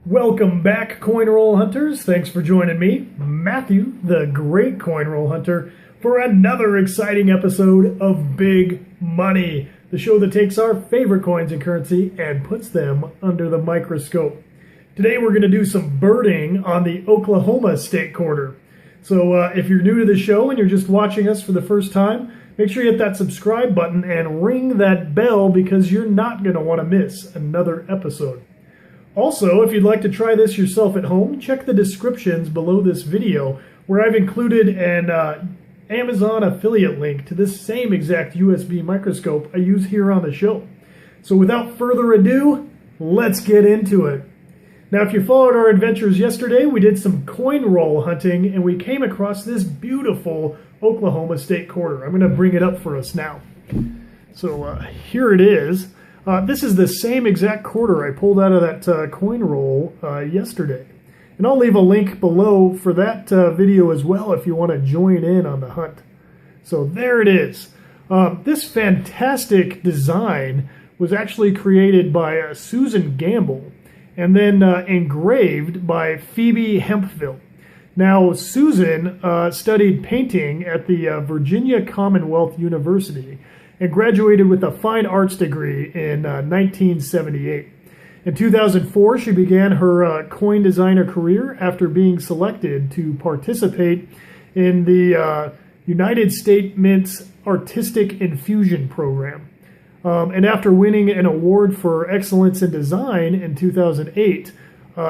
Welcome back, coin roll hunters. Thanks for joining me, Matthew, the great coin roll hunter, for another exciting episode of Big Money, the show that takes our favorite coins and currency and puts them under the microscope. Today we're going to do some birding on the Oklahoma State Quarter. So if you're new to the show and you're just watching us for the first time, make sure you hit that subscribe button and ring that bell because you're not going to want to miss another episode. Also, if you'd like to try this yourself at home, check the descriptions below this video where I've included an Amazon affiliate link to this same exact USB microscope I use here on the show. So without further ado, let's get into it. Now, if you followed our adventures yesterday, we did some coin roll hunting and we came across this beautiful Oklahoma State Quarter. I'm going to bring it up for us now. So here it is. This is the same exact quarter I pulled out of that coin roll yesterday. And I'll leave a link below for that video as well if you want to join in on the hunt. So there it is. This fantastic design was actually created by Susan Gamble and then engraved by Phoebe Hemphill. Now, Susan studied painting at the Virginia Commonwealth University and graduated with a fine arts degree in 1978. In 2004, she began her coin designer career after being selected to participate in the United States Mint's Artistic Infusion Program. And after winning an award for excellence in design in 2008,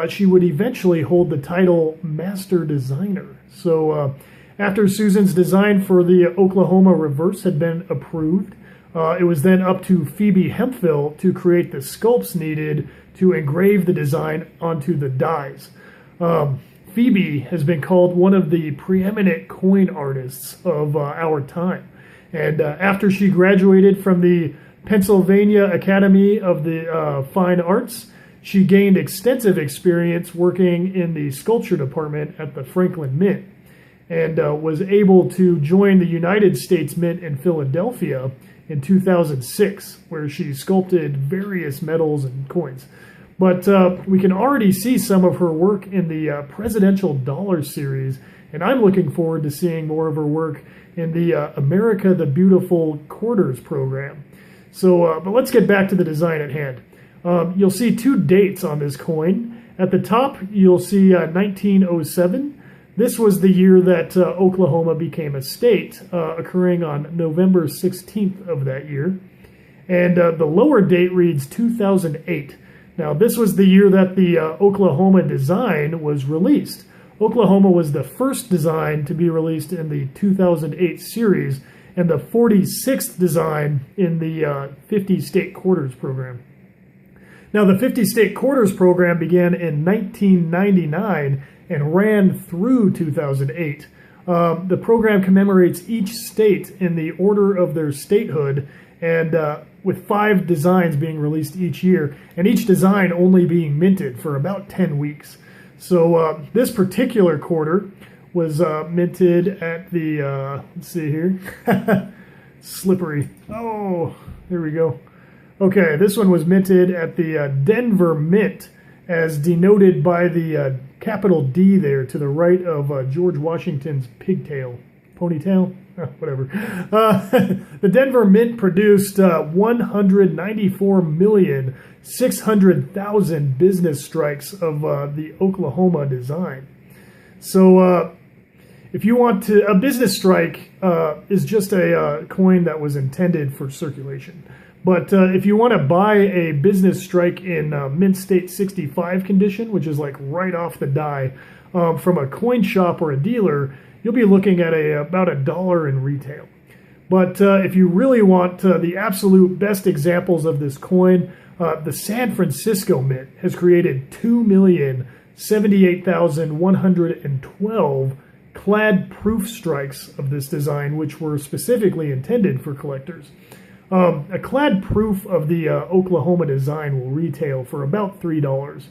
she would eventually hold the title Master Designer. So after Susan's design for the Oklahoma reverse had been approved, it was then up to Phoebe Hemphill to create the sculpts needed to engrave the design onto the dies. Phoebe has been called one of the preeminent coin artists of our time. And after she graduated from the Pennsylvania Academy of the Fine Arts, she gained extensive experience working in the sculpture department at the Franklin Mint and was able to join the United States Mint in Philadelphia in 2006, where she sculpted various medals and coins. But we can already see some of her work in the Presidential Dollar series, and I'm looking forward to seeing more of her work in the America the Beautiful Quarters program. So, but let's get back to the design at hand. You'll see two dates on this coin. At the top, you'll see 1907. This was the year that Oklahoma became a state, occurring on November 16th of that year. And the lower date reads 2008. Now, this was the year that the Oklahoma design was released. Oklahoma was the first design to be released in the 2008 series and the 46th design in the 50 State Quarters program. Now, the 50 State Quarters program began in 1999 and ran through 2008. The program commemorates each state in the order of their statehood, and with 5 designs being released each year, and each design only being minted for about 10 weeks. So this particular quarter was minted at the, let's see here, slippery. Oh, there we go. Okay, this one was minted at the Denver Mint, as denoted by the capital D there to the right of George Washington's pigtail. Ponytail? Whatever. The Denver Mint produced 194,600,000 business strikes of the Oklahoma design. So if you want to, a business strike is just a coin that was intended for circulation. But if you want to buy a business strike in Mint State 65 condition, which is like right off the die, from a coin shop or a dealer, you'll be looking at about $1 in retail. But if you really want the absolute best examples of this coin, the San Francisco Mint has created 2,078,112 clad proof strikes of this design, which were specifically intended for collectors. A clad proof of the Oklahoma design will retail for about $3.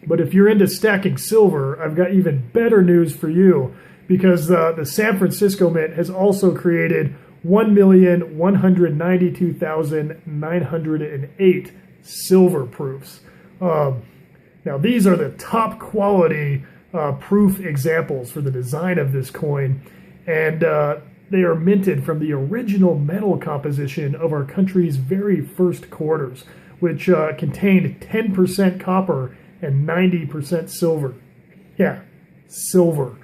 But if you're into stacking silver, I've got even better news for you, because the San Francisco Mint has also created 1,192,908 silver proofs. Now these are the top quality proof examples for the design of this coin, and they are minted from the original metal composition of our country's very first quarters, which contained 10% copper and 90% silver. Yeah, silver.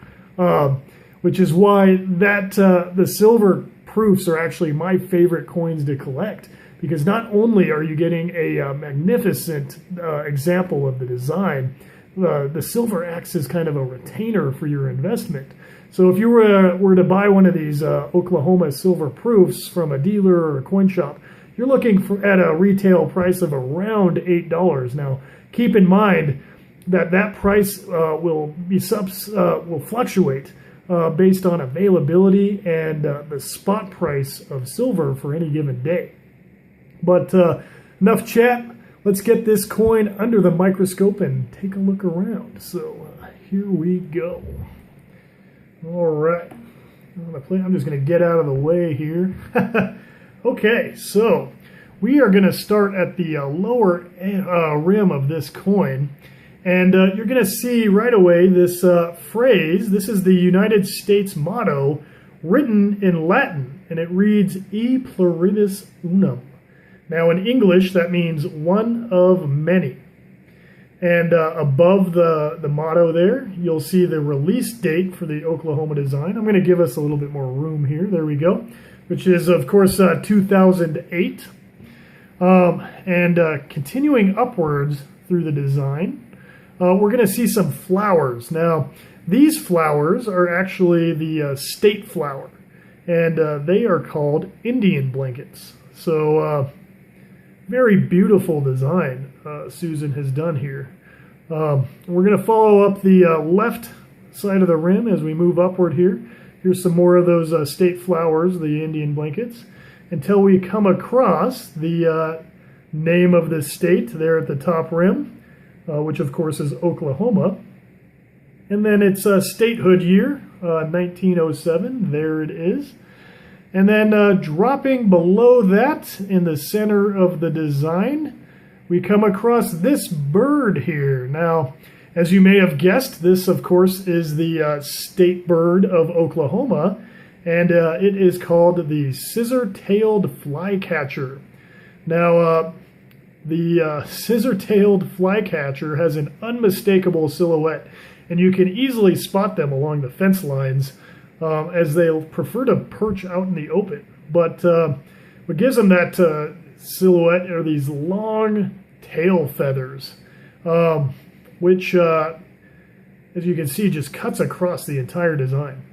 Which is why the silver proofs are actually my favorite coins to collect, because not only are you getting a magnificent example of the design, the silver acts as kind of a retainer for your investment. So if you were to buy one of these Oklahoma silver proofs from a dealer or a coin shop, you're looking at a retail price of around $8. Now, keep in mind that price will fluctuate based on availability and the spot price of silver for any given day. But enough chat. Let's get this coin under the microscope and take a look around. So here we go. All right. I'm just going to get out of the way here. Okay, so we are going to start at the lower rim of this coin. And you're going to see right away this phrase. This is the United States motto written in Latin, and it reads E pluribus unum. Now in English, that means one of many. And above the motto there, you'll see the release date for the Oklahoma design. I'm going to give us a little bit more room here. There we go. Which is, of course, 2008. And continuing upwards through the design, we're going to see some flowers. Now, these flowers are actually the state flower, and they are called Indian blankets. So, very beautiful design Susan has done here. We're going to follow up the left side of the rim as we move upward here. Here's some more of those state flowers, the Indian blankets, until we come across the name of the state there at the top rim, which of course is Oklahoma. And then its statehood year, 1907, there it is. And then dropping below that in the center of the design, we come across this bird here. Now, as you may have guessed, this, of course, is the state bird of Oklahoma, and it is called the Scissor-Tailed Flycatcher. Now, the Scissor-Tailed Flycatcher has an unmistakable silhouette, and you can easily spot them along the fence lines as they'll prefer to perch out in the open. But what gives them that silhouette are these long tail feathers, which, as you can see, just cuts across the entire design.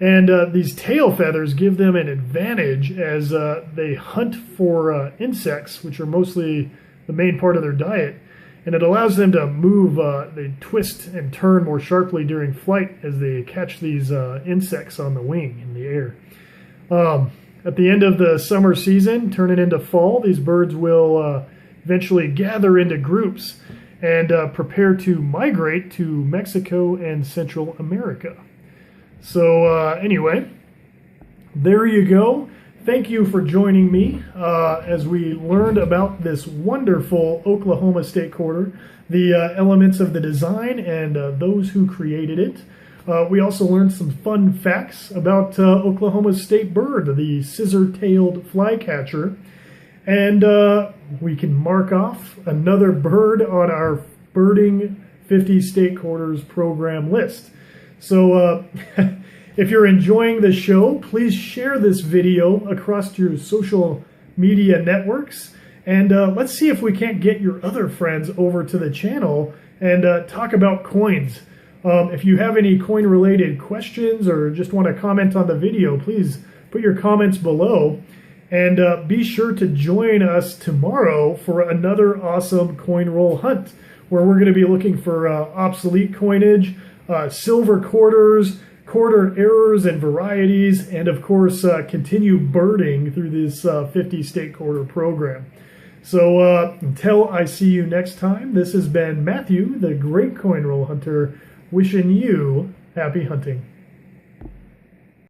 And these tail feathers give them an advantage as they hunt for insects, which are mostly the main part of their diet. And it allows them to move, they twist and turn more sharply during flight as they catch these insects on the wing in the air. At the end of the summer season, turning into fall, these birds will eventually gather into groups and prepare to migrate to Mexico and Central America. So anyway, there you go. Thank you for joining me as we learned about this wonderful Oklahoma State Quarter, the elements of the design and those who created it. We also learned some fun facts about Oklahoma's state bird, the Scissor-Tailed Flycatcher. And we can mark off another bird on our Birding 50 State Quarters program list. So if you're enjoying the show, please share this video across your social media networks. And let's see if we can't get your other friends over to the channel and talk about coins. If you have any coin-related questions or just want to comment on the video, please put your comments below. And be sure to join us tomorrow for another awesome coin roll hunt, where we're going to be looking for obsolete coinage, silver quarters, quarter errors and varieties, and of course continue birding through this 50 state quarter program. So until I see you next time, this has been Matthew, the Great Coin Roll Hunter, wishing you happy hunting.